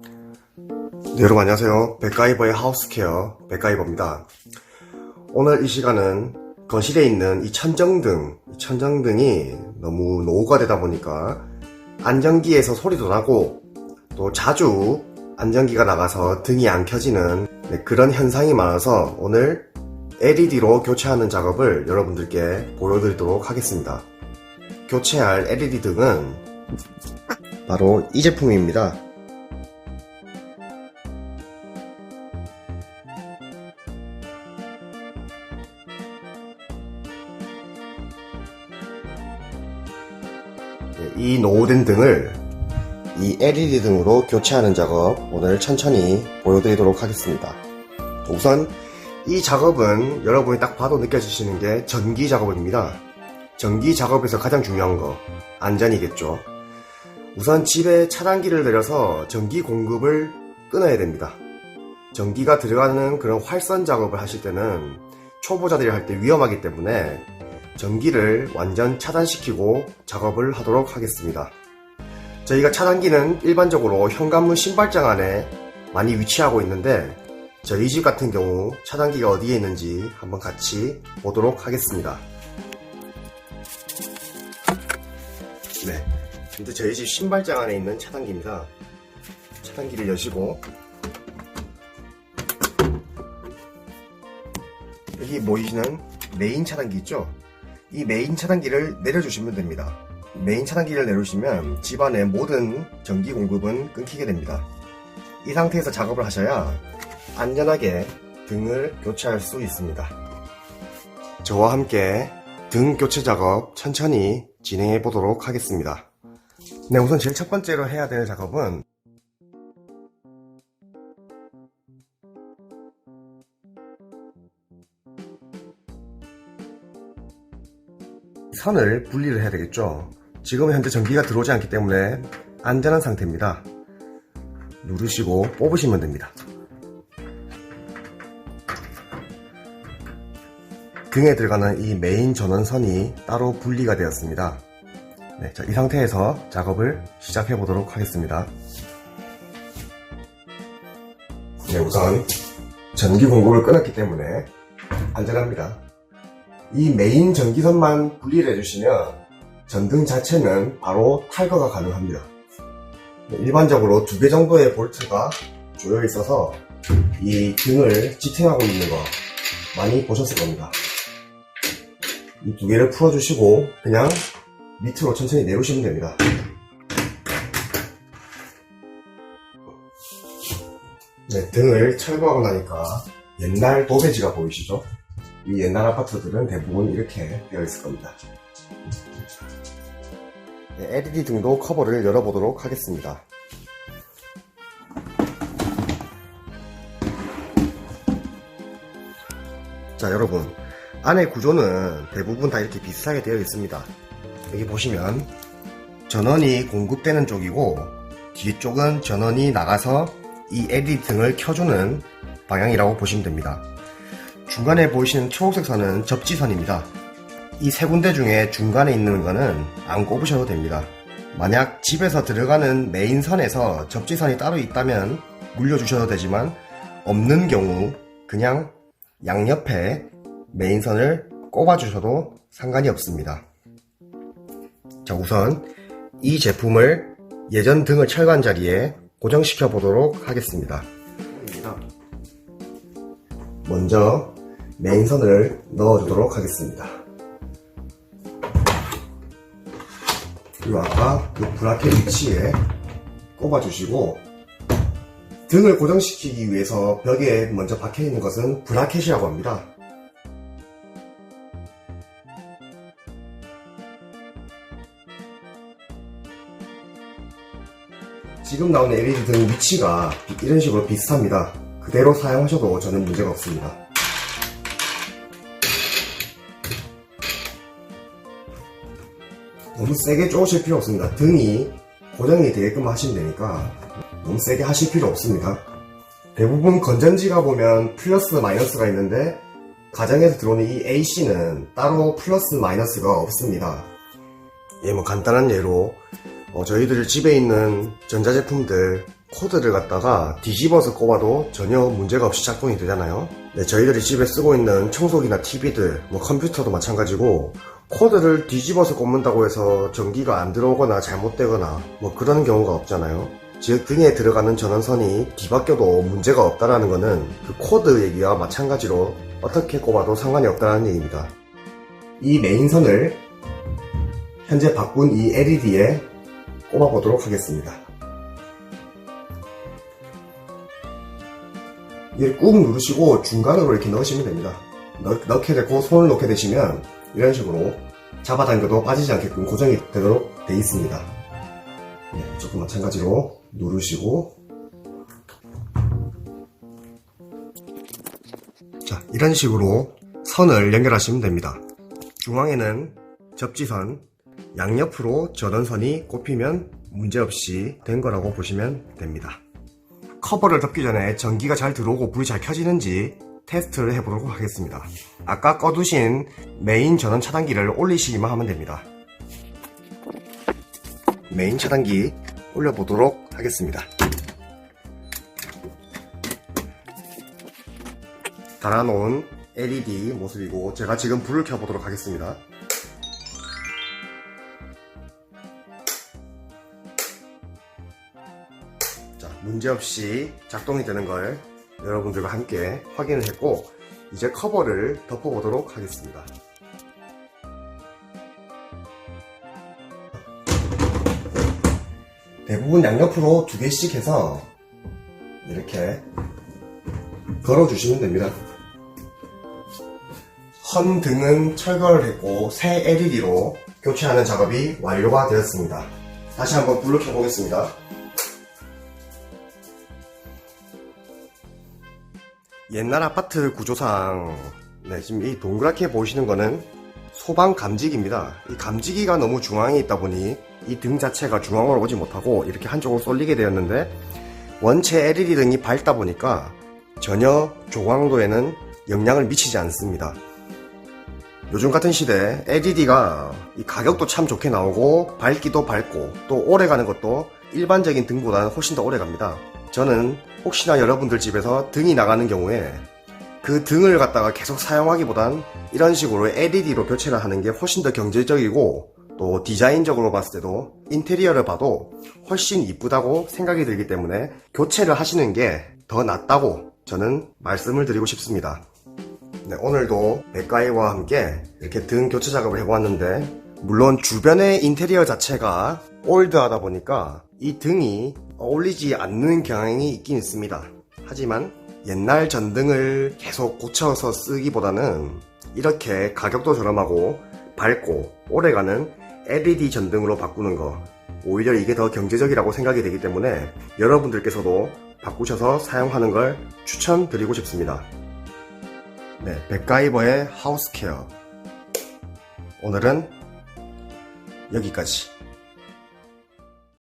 네, 여러분 안녕하세요. 백가이버의 하우스케어 백가이버입니다. 오늘 이 시간은 거실에 있는 이 천정등이 너무 노후가 되다 보니까 안전기에서 소리도 나고 또 자주 안전기가 나가서 등이 안 켜지는 그런 현상이 많아서 오늘 LED로 교체하는 작업을 여러분들께 보여드리도록 하겠습니다. 교체할 LED 등은 바로 이 제품입니다. 이 노후된 등을 이 LED 등으로 교체하는 작업 오늘 천천히 보여드리도록 하겠습니다. 우선 이 작업은 여러분이 딱 봐도 느껴지시는 게 전기 작업입니다. 전기 작업에서 가장 중요한 거 안전이겠죠. 우선 집에 차단기를 내려서 전기 공급을 끊어야 됩니다. 전기가 들어가는 그런 활선 작업을 하실 때는 초보자들이 할 때 위험하기 때문에 전기를 완전 차단시키고 작업을 하도록 하겠습니다. 저희가 차단기는 일반적으로 현관문 신발장 안에 많이 위치하고 있는데 저희 집 같은 경우 차단기가 어디에 있는지 한번 같이 보도록 하겠습니다. 네, 근데 저희 집 신발장 안에 있는 차단기입니다. 차단기를 여시고 여기 보이시는 메인 차단기 있죠? 이 메인 차단기를 내려주시면 됩니다. 메인 차단기를 내려주시면 집안의 모든 전기 공급은 끊기게 됩니다. 이 상태에서 작업을 하셔야 안전하게 등을 교체할 수 있습니다. 저와 함께 등 교체 작업 천천히 진행해 보도록 하겠습니다. 네, 우선 제일 첫 번째로 해야 되는 작업은 선을 분리를 해야 되겠죠. 지금 현재 전기가 들어오지 않기 때문에 안전한 상태입니다. 누르시고 뽑으시면 됩니다. 등에 들어가는 이 메인 전원선이 따로 분리가 되었습니다. 네, 자, 이 상태에서 작업을 시작해 보도록 하겠습니다. 네, 우선 전기 공급을 끊었기 때문에 안전합니다. 이 메인 전기선만 분리를 해주시면 전등 자체는 바로 탈거가 가능합니다. 일반적으로 2개 정도의 볼트가 조여 있어서 이 등을 지탱하고 있는 거 많이 보셨을 겁니다. 이 2개를 풀어주시고 그냥 밑으로 천천히 내려오시면 됩니다. 네, 등을 철거하고 나니까 옛날 도배지가 보이시죠? 이 옛날 아파트들은 대부분 이렇게 되어 있을 겁니다. 네, LED 등도 커버를 열어보도록 하겠습니다. 자, 여러분, 안에 구조는 대부분 다 이렇게 비슷하게 되어 있습니다. 여기 보시면 전원이 공급되는 쪽이고 뒤쪽은 전원이 나가서 이 LED 등을 켜주는 방향이라고 보시면 됩니다. 중간에 보이시는 초록색 선은 접지선입니다. 이 세 군데 중에 중간에 있는 거는 안 꼽으셔도 됩니다. 만약 집에서 들어가는 메인 선에서 접지선이 따로 있다면 물려주셔도 되지만 없는 경우 그냥 양옆에 메인 선을 꼽아주셔도 상관이 없습니다. 자, 우선 이 제품을 예전 등을 철거한 자리에 고정시켜 보도록 하겠습니다. 먼저 메인 선을 넣어주도록 하겠습니다. 그리고 아까 그 브라켓 위치에 꼽아주시고 등을 고정시키기 위해서 벽에 먼저 박혀있는 것은 브라켓이라고 합니다. 지금 나오는 LED 등 위치가 이런 식으로 비슷합니다. 그대로 사용하셔도 저는 문제가 없습니다. 너무 세게 쪼으실 필요 없습니다. 등이 고정이 되게끔 하시면 되니까 너무 세게 하실 필요 없습니다. 대부분 건전지가 보면 플러스 마이너스가 있는데 가정에서 들어오는 이 AC는 따로 플러스 마이너스가 없습니다. 예, 뭐 간단한 예로 저희들 집에 있는 전자제품들 코드를 갖다가 뒤집어서 꼽아도 전혀 문제가 없이 작동이 되잖아요. 네, 저희들이 집에 쓰고 있는 청소기나 TV들, 컴퓨터도 마찬가지고 코드를 뒤집어서 꼽는다고 해서 전기가 안 들어오거나 잘못되거나 그런 경우가 없잖아요. 즉 등에 들어가는 전원선이 뒤바뀌어도 문제가 없다라는 것은 그 코드 얘기와 마찬가지로 어떻게 꼽아도 상관이 없다는 얘기입니다. 이 메인선을 현재 바꾼 이 LED에 꼽아 보도록 하겠습니다. 이를 꾹 누르시고 중간으로 이렇게 넣으시면 됩니다. 넣게 되고 손을 놓게 되시면 이런 식으로 잡아당겨도 빠지지 않게끔 고정이 되도록 되어 있습니다. 네, 조금 마찬가지로 누르시고, 자, 이런 식으로 선을 연결하시면 됩니다. 중앙에는 접지선, 양옆으로 전원선이 꼽히면 문제없이 된 거라고 보시면 됩니다. 커버를 덮기 전에 전기가 잘 들어오고 불이 잘 켜지는지 테스트를 해보도록 하겠습니다. 아까 꺼두신 메인 전원 차단기를 올리시기만 하면 됩니다. 메인 차단기 올려보도록 하겠습니다. 달아놓은 LED 모습이고 제가 지금 불을 켜보도록 하겠습니다. 자, 문제없이 작동이 되는 걸 여러분들과 함께 확인을 했고 이제 커버를 덮어보도록 하겠습니다. 대부분 양옆으로 2개씩 해서 이렇게 걸어주시면 됩니다. 헌 등은 철거를 했고 새 LED로 교체하는 작업이 완료가 되었습니다. 다시 한번 불을 켜보겠습니다. 옛날 아파트 구조상 지금 이 동그랗게 보이시는 거는 소방 감지기입니다. 이 감지기가 너무 중앙에 있다 보니 이 등 자체가 중앙으로 오지 못하고 이렇게 한쪽으로 쏠리게 되었는데 원체 LED 등이 밝다 보니까 전혀 조광도에는 영향을 미치지 않습니다. 요즘 같은 시대에 LED가 이 가격도 참 좋게 나오고 밝기도 밝고 또 오래가는 것도 일반적인 등보다는 훨씬 더 오래갑니다. 저는 혹시나 여러분들 집에서 등이 나가는 경우에 그 등을 갖다가 계속 사용하기보단 이런 식으로 LED로 교체를 하는 게 훨씬 더 경제적이고 또 디자인적으로 봤을 때도 인테리어를 봐도 훨씬 이쁘다고 생각이 들기 때문에 교체를 하시는 게 더 낫다고 저는 말씀을 드리고 싶습니다. 네, 오늘도 백가이와 함께 이렇게 등 교체 작업을 해보았는데 물론 주변의 인테리어 자체가 올드하다 보니까 이 등이 어울리지 않는 경향이 있긴 있습니다. 하지만 옛날 전등을 계속 고쳐서 쓰기보다는 이렇게 가격도 저렴하고 밝고 오래가는 LED 전등으로 바꾸는 거 오히려 이게 더 경제적이라고 생각이 되기 때문에 여러분들께서도 바꾸셔서 사용하는 걸 추천드리고 싶습니다. 네, 백가이버의 하우스케어 오늘은 여기까지.